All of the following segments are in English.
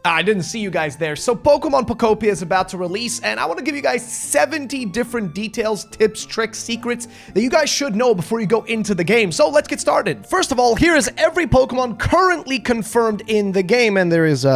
I didn't see you guys there. So Pokemon POKOPIA is about to release, and I want to give you guys 70 different details, tips, tricks, secrets that you guys should know before you go into the game. So let's get started. First of all, here is every Pokemon currently confirmed in the game, and there is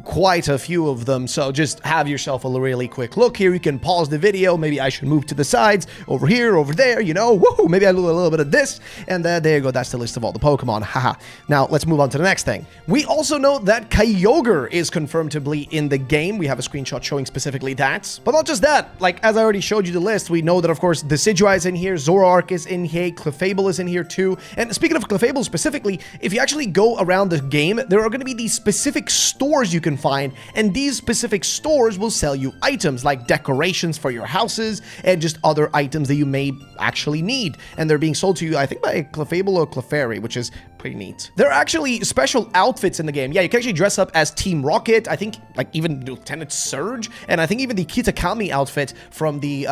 quite a few of them, so just have yourself a really quick look here. You can pause the video. Maybe I should move to the sides, over here, over there, you know, woohoo, maybe I do a little bit of this, and there you go. That's the list of all the Pokemon. Haha. Now let's move on to the next thing. We also know that Kyogre is confirmed to be in the game. We have a screenshot showing specifically that, but not just that. Like, as I already showed you the list, we know that of course Decidueye is in here, Zoroark is in here, Clefable is in here too. And speaking of Clefable specifically, if you actually go around the game, there are going to be these specific stores you can find, and these specific stores will sell you items like decorations for your houses and just other items that you may actually need, and they're being sold to you, I think, by Clefable or Clefairy, which is pretty neat. There are actually special outfits in the game. Yeah, you can actually dress up as Team Rocket, I think, like even Lieutenant Surge, and I think even the Kitakami outfit from the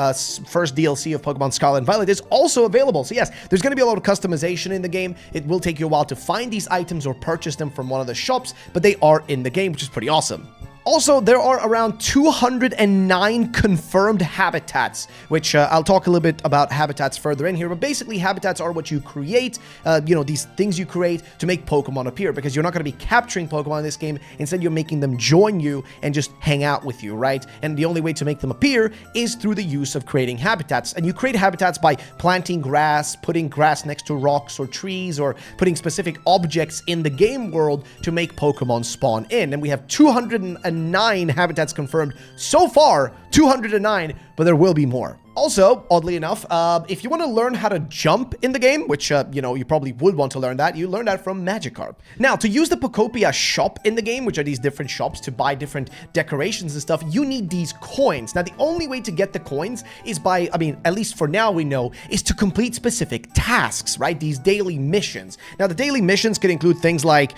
first DLC of Pokemon Scarlet and Violet is also available. So yes, there's going to be a lot of customization in the game. It will take you a while to find these items or purchase them from one of the shops, but they are in the game, which is pretty awesome. Also, there are around 209 confirmed habitats, which I'll talk a little bit about habitats further in here, but basically habitats are what you create, these things you create to make Pokemon appear, because you're not going to be capturing Pokemon in this game. Instead, you're making them join you and just hang out with you, right? And the only way to make them appear is through the use of creating habitats. And you create habitats by planting grass, putting grass next to rocks or trees, or putting specific objects in the game world to make Pokemon spawn in. And we have 209 habitats confirmed so far, 209, but there will be more. Also, oddly enough, if you want to learn how to jump in the game, which, you probably would want to learn that, you learn that from Magikarp. Now, to use the Pokopia shop in the game, which are these different shops to buy different decorations and stuff, you need these coins. Now, the only way to get the coins is by, at least for now we know, is to complete specific tasks, right? These daily missions. Now, the daily missions can include things like,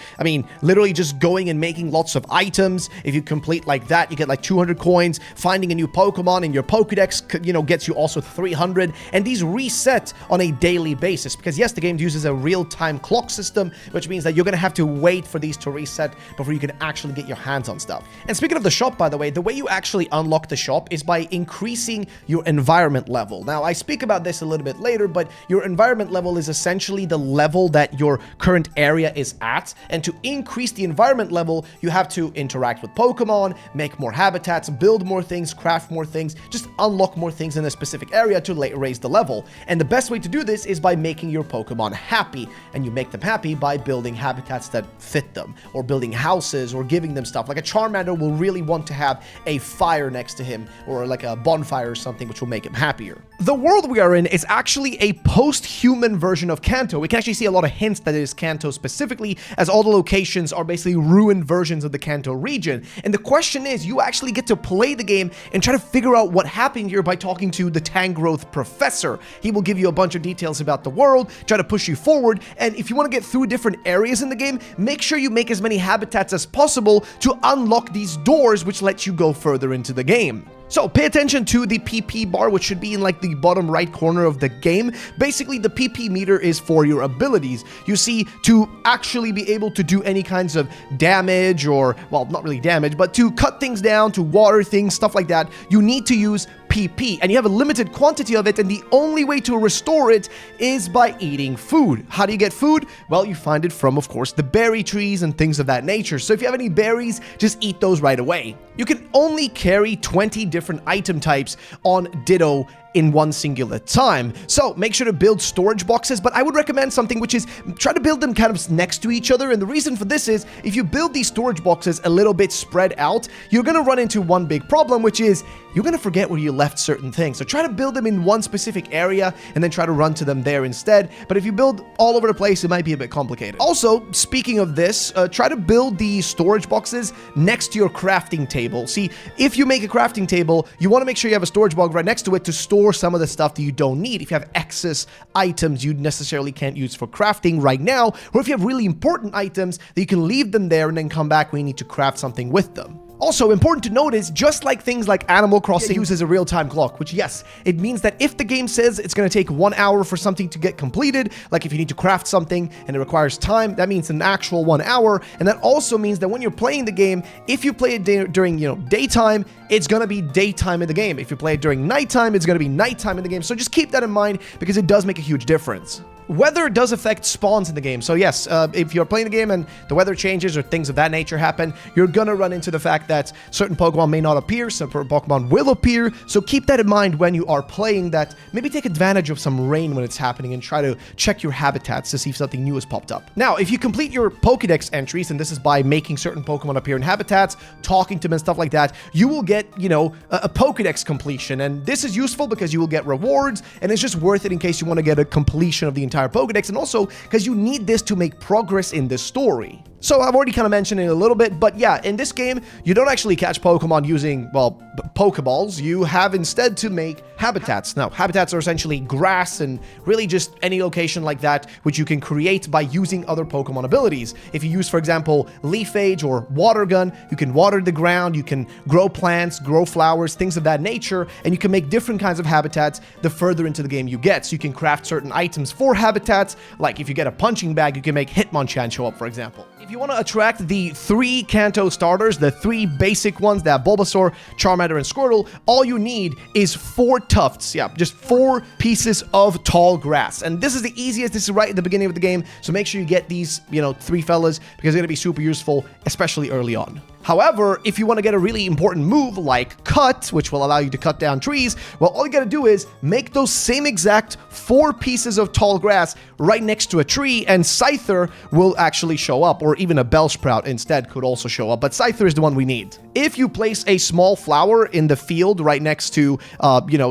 literally just going and making lots of items. If you complete like that, you get like 200 coins. Finding a new Pokemon in your Pokédex, gets you also 300, and these reset on a daily basis, because yes, the game uses a real-time clock system, which means that you're gonna have to wait for these to reset before you can actually get your hands on stuff. And speaking of the shop, by the way you actually unlock the shop is by increasing your environment level. Now, I speak about this a little bit later, but your environment level is essentially the level that your current area is at, and to increase the environment level, you have to interact with Pokemon, make more habitats, build more things, craft more things, just unlock more things in this specific area to raise the level. And the best way to do this is by making your Pokemon happy, and you make them happy by building habitats that fit them, or building houses, or giving them stuff. Like a Charmander will really want to have a fire next to him, or like a bonfire or something, which will make him happier. The world we are in is actually a post-human version of Kanto. We can actually see a lot of hints that it is Kanto specifically, as all the locations are basically ruined versions of the Kanto region. And the question is, you actually get to play the game and try to figure out what happened here by talking to the Tangrowth Professor. He will give you a bunch of details about the world, try to push you forward, and if you want to get through different areas in the game, make sure you make as many habitats as possible to unlock these doors, which let you go further into the game. So pay attention to the PP bar, which should be in like the bottom right corner of the game. Basically, the PP meter is for your abilities. You see, to actually be able to do any kinds of damage, or, well, not really damage, but to cut things down, to water things, stuff like that, you need to use PP, and you have a limited quantity of it, and the only way to restore it is by eating food. How do you get food? Well, you find it from, of course, the berry trees and things of that nature. So if you have any berries, just eat those right away. You can only carry 20 different item types on Ditto in one singular time. So make sure to build storage boxes, but I would recommend something which is try to build them kind of next to each other. And the reason for this is if you build these storage boxes a little bit spread out, you're going to run into one big problem, which is you're going to forget where you left certain things. So try to build them in one specific area and then try to run to them there instead. But if you build all over the place, it might be a bit complicated. Also, speaking of this, try to build the storage boxes next to your crafting table. See, if you make a crafting table, you want to make sure you have a storage box right next to it to store some of the stuff that you don't need. If you have excess items you necessarily can't use for crafting right now, or if you have really important items, that you can leave them there and then come back when you need to craft something with them. Also, important to note is, just like things like Animal Crossing uses a real-time clock, which, yes, it means that if the game says it's going to take 1 hour for something to get completed, like if you need to craft something and it requires time, that means an actual 1 hour. And that also means that when you're playing the game, if you play it during, daytime, it's going to be daytime in the game. If you play it during nighttime, it's going to be nighttime in the game. So just keep that in mind, because it does make a huge difference. Weather does affect spawns in the game. So yes, if you're playing the game and the weather changes or things of that nature happen, you're gonna run into the fact that certain Pokemon may not appear, some Pokemon will appear. So keep that in mind when you are playing that. Maybe take advantage of some rain when it's happening and try to check your habitats to see if something new has popped up. Now, if you complete your Pokédex entries, and this is by making certain Pokemon appear in habitats, talking to them and stuff like that, you will get, a Pokédex completion. And this is useful because you will get rewards, and it's just worth it in case you want to get a completion of the entire Pokédex, and also because you need this to make progress in this story. So I've already kind of mentioned it a little bit, but yeah, in this game, you don't actually catch Pokemon using, well, Poké Balls. You have instead to make habitats. Now, habitats are essentially grass and really just any location like that, which you can create by using other Pokemon abilities. If you use, for example, Leaf Age or Water Gun, you can water the ground, you can grow plants, grow flowers, things of that nature, and you can make different kinds of habitats the further into the game you get. So you can craft certain items for habitats, like if you get a punching bag, you can make Hitmonchan show up, for example. If you want to attract the 3 Kanto starters, the 3 basic ones, that Bulbasaur, Charmander, and Squirtle, all you need is 4 tufts. Yeah, just 4 pieces of tall grass. And this is the easiest. This is right at the beginning of the game. So make sure you get these, 3 fellas, because they're going to be super useful, especially early on. However, if you want to get a really important move like Cut, which will allow you to cut down trees, well, all you got to do is make those same exact 4 pieces of tall grass right next to a tree, and Scyther will actually show up, or even a Bellsprout instead could also show up, but Scyther is the one we need. If you place a small flower in the field right next to,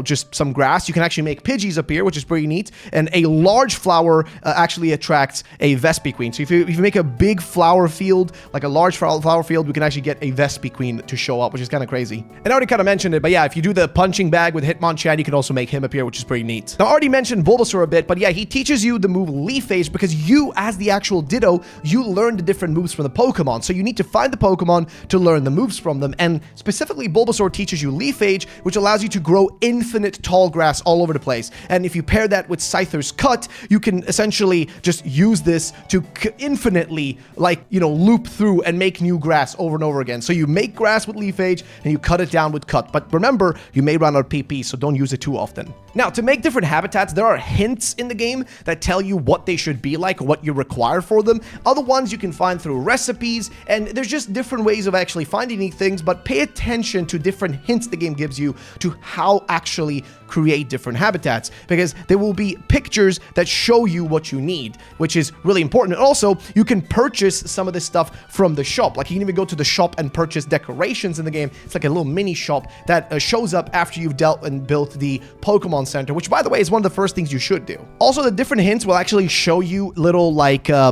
just some grass, you can actually make Pidgeys appear, which is pretty neat, and a large flower actually attracts a Vespiquen. So if you make a big flower field, like a large flower field, we can actually get a Vespiquen to show up, which is kind of crazy. And I already kind of mentioned it, but yeah, if you do the punching bag with Hitmonchan, you can also make him appear, which is pretty neat. Now, I already mentioned Bulbasaur a bit, but yeah, he teaches you the move Leaf Age, because you, as the actual Ditto, you learn the different moves from the Pokemon. So you need to find the Pokemon to learn the moves from them, and specifically Bulbasaur teaches you Leaf Age, which allows you to grow infinite tall grass all over the place. And if you pair that with Scyther's Cut, you can essentially just use this to infinitely, loop through and make new grass over and over again. So you make grass with Leaf Age and you cut it down with Cut. But remember, you may run out of PP, so don't use it too often. Now, to make different habitats, there are hints in the game that tell you what they should be like, what you require for them. Other ones you can find through recipes, and there's just different ways of actually finding these things, but pay attention to different hints the game gives you to how actually create different habitats, because there will be pictures that show you what you need, which is really important. And also, you can purchase some of this stuff from the shop. Like, you can even go to the shop and purchase decorations in the game. It's like a little mini shop that shows up after you've dealt and built the Pokemon Center, which, by the way, is one of the first things you should do. Also, the different hints will actually show you little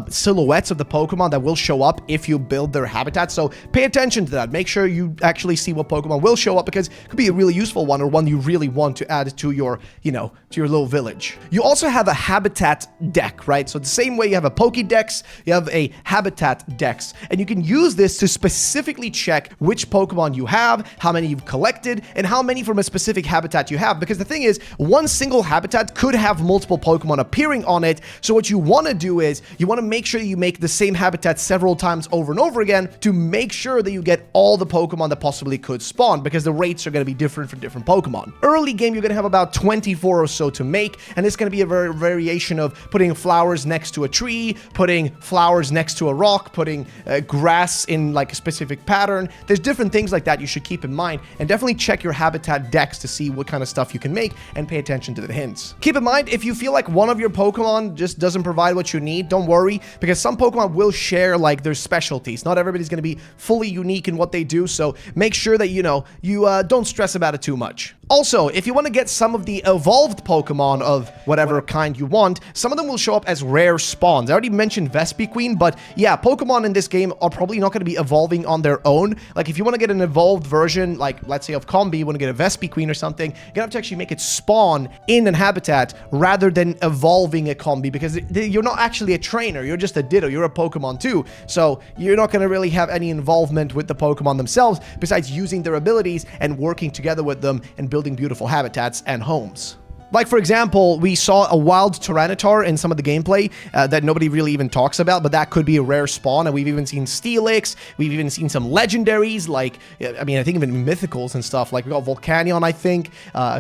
silhouettes of the Pokemon that will show up if you build their habitat. So pay attention to that. Make sure you actually see what Pokemon will show up, because it could be a really useful one, or one you really want to add to your, to your little village. You also have a habitat deck, right? So the same way you have a Pokédex, you have a habitat dex, and you can use this to specifically check which Pokemon you have, how many you've collected, and how many from a specific habitat you have. Because the thing is, one single habitat could have multiple Pokemon appearing on it. So what you want to do is you want to make sure you make the same habitat several times over and over again to make sure that you get all the Pokemon that possibly could spawn, because the rates are going to be different for different Pokemon. Early game, you're going to have about 24 or so to make, and it's going to be a variation of putting flowers next to a tree, putting flowers next to a rock, putting grass in like a specific pattern. There's different things like that you should keep in mind, and definitely check your habitat decks to see what kind of stuff you can make, and pay attention to the hints. Keep in mind, if you feel like one of your Pokemon just doesn't provide what you need, don't worry, because some Pokemon will share like their specialties. Not everybody's going to be fully unique in what they do, so make sure that you don't stress about it too much. Also, if you want to get some of the evolved Pokemon of whatever kind you want, some of them will show up as rare spawns. I already mentioned Vespiquen, but yeah, Pokemon in this game are probably not going to be evolving on their own. Like, if you want to get an evolved version, like, let's say of Combi, you want to get a Vespiquen or something, you're going to have to actually make it spawn in an habitat rather than evolving a Combi, because you're not actually a trainer, you're just a Ditto, you're a Pokemon too. So, you're not going to really have any involvement with the Pokemon themselves, besides using their abilities and working together with them and building beautiful habitats and homes. Like, for example, we saw a wild Tyranitar in some of the gameplay that nobody really even talks about, but that could be a rare spawn, and we've even seen Steelix, we've even seen some legendaries, like, I mean, I think even mythicals and stuff, like we got Volcanion, I think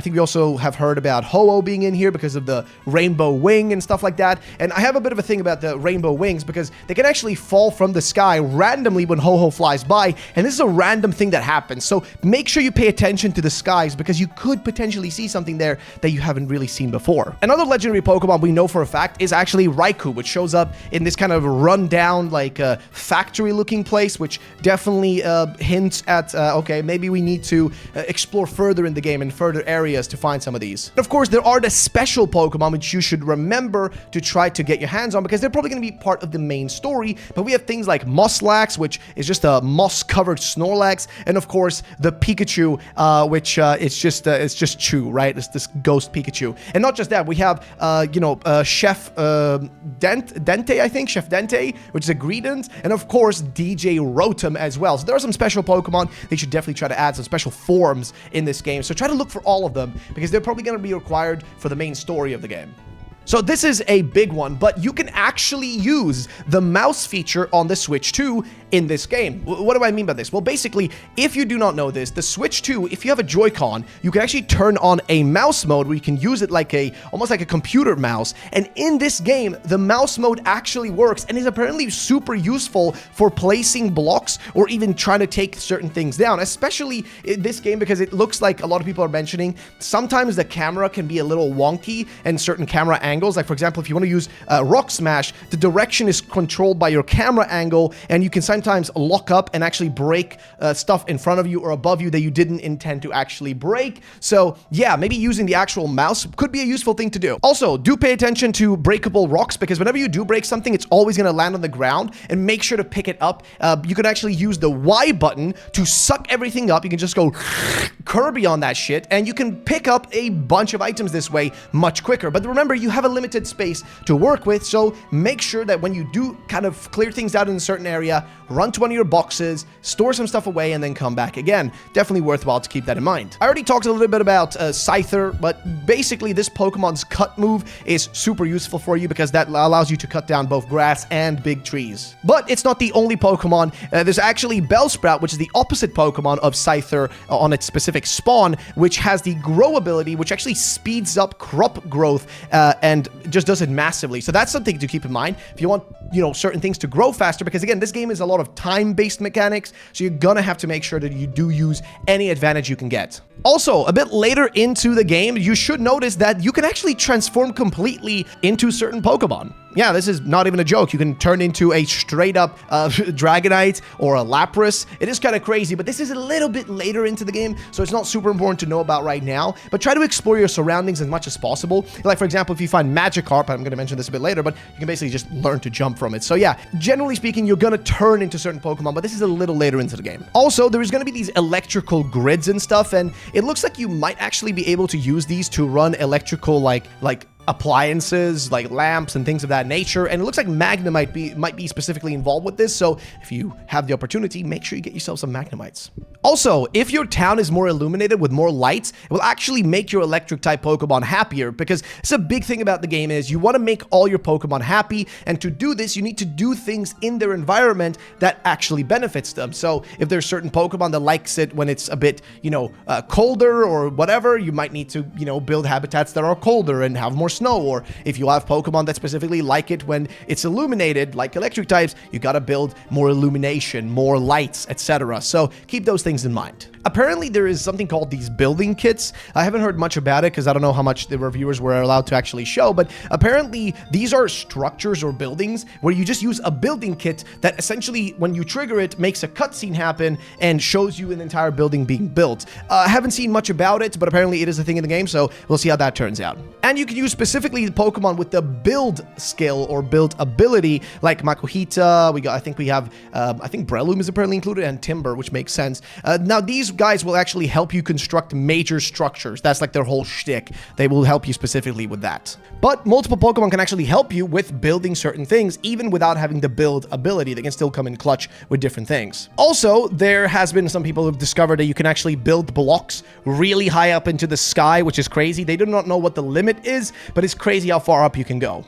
we also have heard about Ho-Oh being in here because of the rainbow wing and stuff like that, and I have a bit of a thing about the rainbow wings, because they can actually fall from the sky randomly when Ho-Oh flies by, and this is a random thing that happens, so make sure you pay attention to the skies, because you could potentially see something there that you haven't really seen before. Another legendary Pokemon we know for a fact is actually Raikou, which shows up in this kind of rundown, like, factory looking place, which definitely hints at, okay, maybe we need to explore further in the game and further areas to find some of these. And of course, there are the special Pokemon, which you should remember to try to get your hands on, because they're probably going to be part of the main story, but we have things like Moslax, which is just a moss-covered Snorlax, and of course, the Pikachu, which it's just Chew, right? It's this ghost Pikachu. And not just that, we have, Chef Dente, I think, Chef Dente, which is a Greedent, and of course, DJ Rotom as well. So there are some special Pokemon. They should definitely try to add some special forms in this game. So try to look for all of them, because they're probably going to be required for the main story of the game. So this is a big one, but you can actually use the mouse feature on the Switch 2 in this game. What do I mean by this? Well, basically, if you do not know this, the Switch 2, if you have a Joy-Con, you can actually turn on a mouse mode where you can use it like almost like a computer mouse. And in this game, the mouse mode actually works and is apparently super useful for placing blocks or even trying to take certain things down, especially in this game, because it looks like a lot of people are mentioning sometimes the camera can be a little wonky and certain camera angles. Like, for example, if you want to use Rock Smash, the direction is controlled by your camera angle, and you can sometimes lock up and actually break stuff in front of you or above you that you didn't intend to actually break. So yeah, maybe using the actual mouse could be a useful thing to do. Also, do pay attention to breakable rocks, because whenever you do break something, it's always going to land on the ground, and make sure to pick it up. You could actually use the Y button to suck everything up. You can just go Kirby on that shit, and you can pick up a bunch of items this way much quicker. But remember, you have a limited space to work with, so make sure that when you do kind of clear things out in a certain area, run to one of your boxes, store some stuff away, and then come back again. Definitely worthwhile to keep that in mind. I already talked a little bit about Scyther, but basically this Pokemon's cut move is super useful for you, because that allows you to cut down both grass and big trees. But it's not the only Pokemon. There's actually Bellsprout, which is the opposite Pokemon of Scyther on its specific spawn, which has the Grow ability, which actually speeds up crop growth and just does it massively. So that's something to keep in mind if you want, certain things to grow faster, because again, this game is a lot of time-based mechanics, so you're gonna have to make sure that you do use any advantage you can get. Also, a bit later into the game, you should notice that you can actually transform completely into certain Pokemon. Yeah, this is not even a joke. You can turn into a straight-up Dragonite or a Lapras. It is kind of crazy, but this is a little bit later into the game, so it's not super important to know about right now. But try to explore your surroundings as much as possible. Like, for example, if you find Magikarp, I'm going to mention this a bit later, but you can basically just learn to jump from it. So yeah, generally speaking, you're going to turn into certain Pokemon, but this is a little later into the game. Also, there is going to be these electrical grids and stuff, and it looks like you might actually be able to use these to run electrical, like appliances like lamps and things of that nature, and it looks like Magnemite might be specifically involved with this, so if you have the opportunity, make sure you get yourself some Magnemites. Also, if your town is more illuminated with more lights, it will actually make your electric type Pokemon happier, because it's a big thing about the game is you want to make all your Pokemon happy, and to do this, you need to do things in their environment that actually benefits them. So if there's certain Pokemon that likes it when it's a bit, colder or whatever, you might need to, build habitats that are colder and have more snow. Or if you have Pokemon that specifically like it when it's illuminated, like electric types, you gotta build more illumination, more lights, etc. So keep those things things in mind. Apparently, there is something called these building kits. I haven't heard much about it because I don't know how much the reviewers were allowed to actually show, but apparently these are structures or buildings where you just use a building kit that essentially, when you trigger it, makes a cutscene happen and shows you an entire building being built. I haven't seen much about it, but apparently it is a thing in the game, so we'll see how that turns out. And you can use specifically the Pokemon with the build skill or build ability, like Makuhita. I think Breloom is apparently included, and Timber, which makes sense. Now, these guys will actually help you construct major structures. That's like their whole shtick. They will help you specifically with that. But multiple Pokemon can actually help you with building certain things, even without having the build ability. They can still come in clutch with different things. Also, there has been some people who've discovered that you can actually build blocks really high up into the sky, which is crazy. They do not know what the limit is, but it's crazy how far up you can go.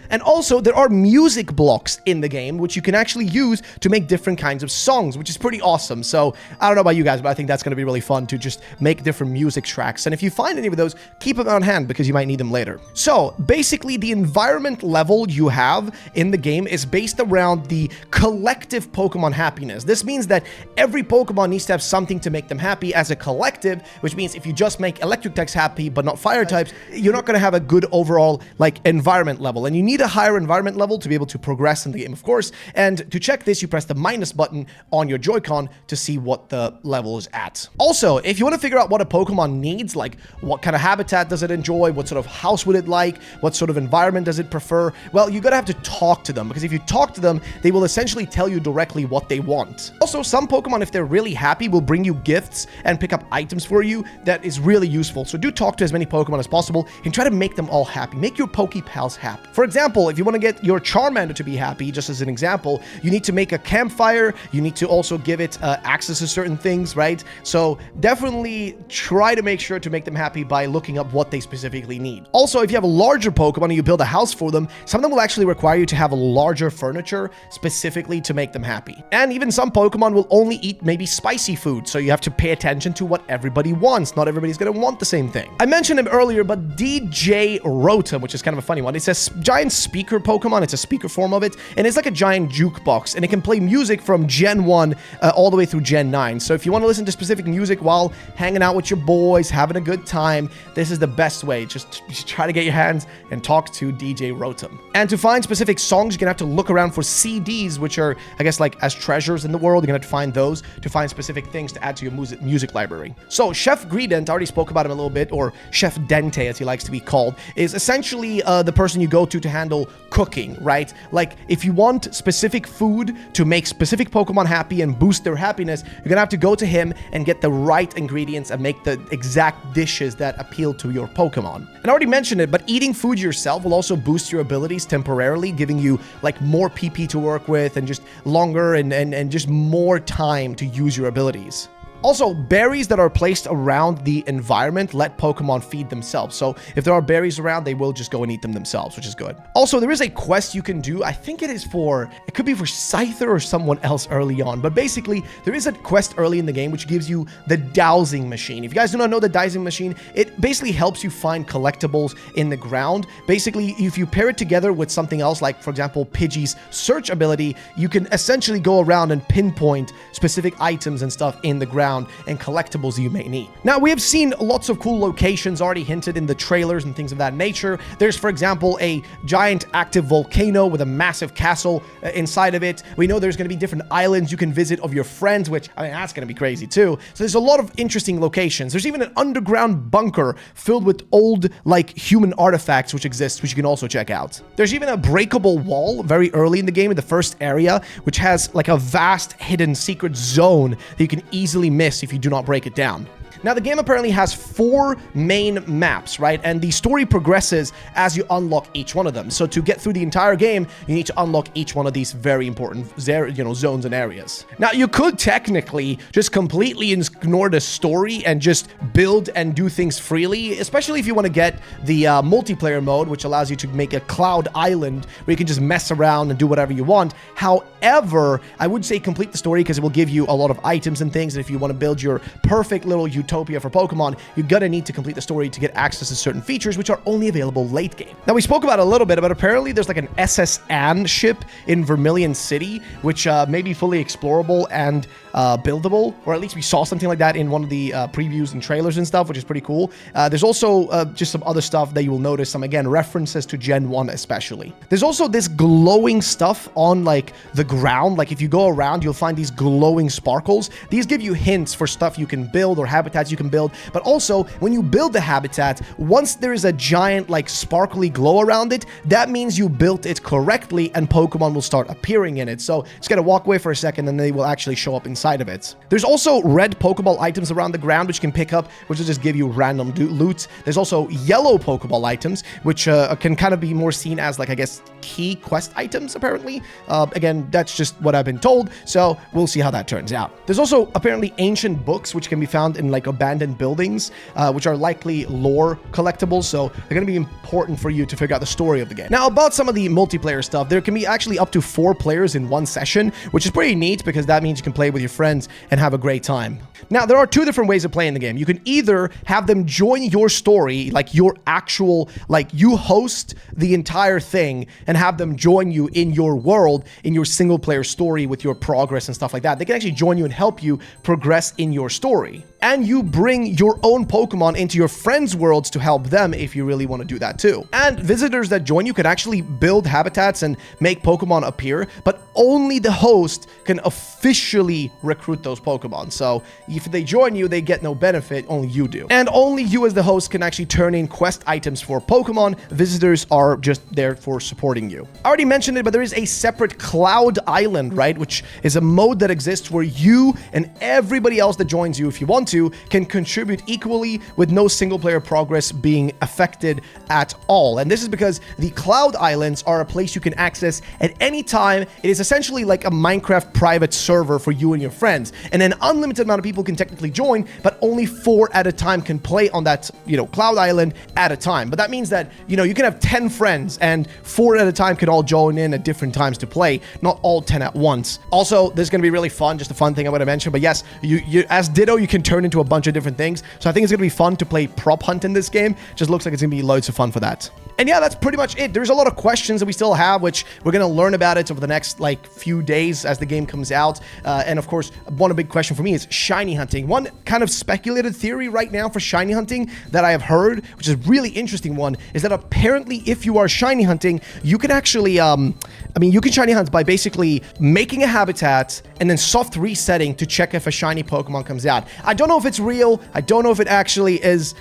And also, there are music blocks in the game, which you can actually use to make different kinds of songs, which is pretty awesome. So, I don't know about you guys, but I think that's going to be really fun to just make different music tracks. And if you find any of those, keep them on hand because you might need them later. So, basically, the environment level you have in the game is based around the collective Pokemon happiness. This means that every Pokemon needs to have something to make them happy as a collective, which means if you just make electric types happy, but not fire types, you're not going to have a good overall, environment level. And you need a higher environment level to be able to progress in the game, of course. And to check this, you press the minus button on your Joy-Con to see what the level is at. Also, if you want to figure out what a Pokemon needs, like what kind of habitat does it enjoy, what sort of house would it like, what sort of environment does it prefer, well, you're gonna have to talk to them, because if you talk to them, they will essentially tell you directly what they want. Also, some Pokemon, if they're really happy, will bring you gifts and pick up items for you that is really useful. So do talk to as many Pokemon as possible and try to make them all happy. Make your Poké Pals happy. For example, if you want to get your Charmander to be happy, just as an example, you need to make a campfire. You need to also give it access to certain things, right? So definitely try to make sure to make them happy by looking up what they specifically need. Also, if you have a larger Pokemon and you build a house for them, some of them will actually require you to have a larger furniture specifically to make them happy. And even some Pokemon will only eat maybe spicy food, so you have to pay attention to what everybody wants. Not everybody's going to want the same thing. I mentioned him earlier, but DJ Rotom, which is kind of a funny one, it's a giant speaker Pokemon. It's a speaker form of it, and it's like a giant jukebox, and it can play music from Gen 1 all the way through Gen 9. So if you want to listen to specific music while hanging out with your boys, having a good time, this is the best way. Just try to get your hands and talk to DJ Rotom. And to find specific songs, you're gonna have to look around for CDs, which are, I guess, like as treasures in the world. You're gonna have to find those to find specific things to add to your music library. So Chef Greedent, I already spoke about him a little bit, or Chef Dente as he likes to be called, is essentially the person you go to handle cooking, right? Like, if you want specific food to make specific Pokemon happy and boost their happiness, you're gonna have to go to him and get the right ingredients and make the exact dishes that appeal to your Pokemon. And I already mentioned it, but eating food yourself will also boost your abilities temporarily, giving you like more PP to work with and just longer and just more time to use your abilities. Also, berries that are placed around the environment let Pokemon feed themselves. So if there are berries around, they will just go and eat them themselves, which is good. Also, there is a quest you can do. I think it could be for Scyther or someone else early on. But basically, there is a quest early in the game which gives you the dowsing machine. If you guys do not know the dowsing machine, it basically helps you find collectibles in the ground. Basically, if you pair it together with something else, like, for example, Pidgey's search ability, you can essentially go around and pinpoint specific items and stuff in the ground and collectibles you may need. Now, we have seen lots of cool locations already hinted in the trailers and things of that nature. There's, for example, a giant active volcano with a massive castle inside of it. We know there's going to be different islands you can visit of your friends, which, I mean, that's going to be crazy too. So there's a lot of interesting locations. There's even an underground bunker filled with old, like, human artifacts which exists, which you can also check out. There's even a breakable wall very early in the game in the first area, which has like a vast hidden secret zone that you can easily miss if you do not break it down. Now, the game apparently has 4 main maps, right? And the story progresses as you unlock each one of them. So to get through the entire game, you need to unlock each one of these very important, zones and areas. Now, you could technically just completely ignore the story and just build and do things freely, especially if you want to get the multiplayer mode, which allows you to make a cloud island where you can just mess around and do whatever you want. However, I would say complete the story because it will give you a lot of items and things. And if you want to build your perfect little utopia for Pokemon, you're gonna need to complete the story to get access to certain features which are only available late game. Now, we spoke about it a little bit, but apparently there's like an SS Anne ship in Vermilion City, which may be fully explorable, and buildable, or at least we saw something like that in one of the previews and trailers and stuff, which is pretty cool. There's also just some other stuff that you will notice, some, again, references to Gen 1 especially. There's also this glowing stuff on, like, the ground. Like, if you go around, you'll find these glowing sparkles. These give you hints for stuff you can build or habitats you can build, but also, when you build the habitat, once there is a giant, like, sparkly glow around it, that means you built it correctly and Pokemon will start appearing in it. So just gotta walk away for a second and they will actually show up inside of it. There's also red Pokeball items around the ground which you can pick up, which will just give you random loot. There's also yellow Pokeball items, which can kind of be more seen as, like, I guess, key quest items, apparently. Again, that's just what I've been told, so we'll see how that turns out. There's also apparently ancient books which can be found in, like, abandoned buildings, which are likely lore collectibles, so they're going to be important for you to figure out the story of the game. Now, about some of the multiplayer stuff, there can be actually up to 4 players in one session, which is pretty neat because that means you can play with your friends and have a great time. Now, there are 2 different ways of playing the game. You can either have them join your story, like your actual, like, you host the entire thing and have them join you in your world, in your single player story with your progress and stuff like that. They can actually join you and help you progress in your story. And you bring your own Pokemon into your friends' worlds to help them if you really want to do that too. And visitors that join you can actually build habitats and make Pokemon appear, but only the host can officially recruit those Pokemon. So if they join you, they get no benefit, only you do. And only you as the host can actually turn in quest items for Pokemon. Visitors are just there for supporting you. I already mentioned it, but there is a separate Cloud Island, right? Which is a mode that exists where you and everybody else that joins you, if you want to, can contribute equally with no single player progress being affected at all. And this is because the Cloud Islands are a place you can access at any time. It is essentially like a Minecraft private server for you and your friends. And an unlimited amount of people can technically join, but only 4 at a time can play on that, Cloud Island at a time. But that means that, you can have 10 friends and 4 at a time can all join in at different times to play, not all 10 at once. Also, this is going to be really fun, just a fun thing I want to mention. But yes, you as Ditto, you can turn into a bunch of different things. So I think it's going to be fun to play prop hunt in this game. Just looks like it's going to be loads of fun for that. And yeah, that's pretty much it. There's a lot of questions that we still have, which we're going to learn about it over the next, few days as the game comes out. And of course, one big question for me is shiny hunting. One kind of speculated theory right now for shiny hunting that I have heard, which is a really interesting one, is that apparently if you are shiny hunting, you can actually, you can shiny hunt by basically making a habitat and then soft resetting to check if a shiny Pokemon comes out. I don't know if it's real. I don't know if it actually is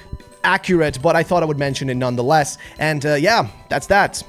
accurate, but I thought I would mention it nonetheless. And yeah, that's that.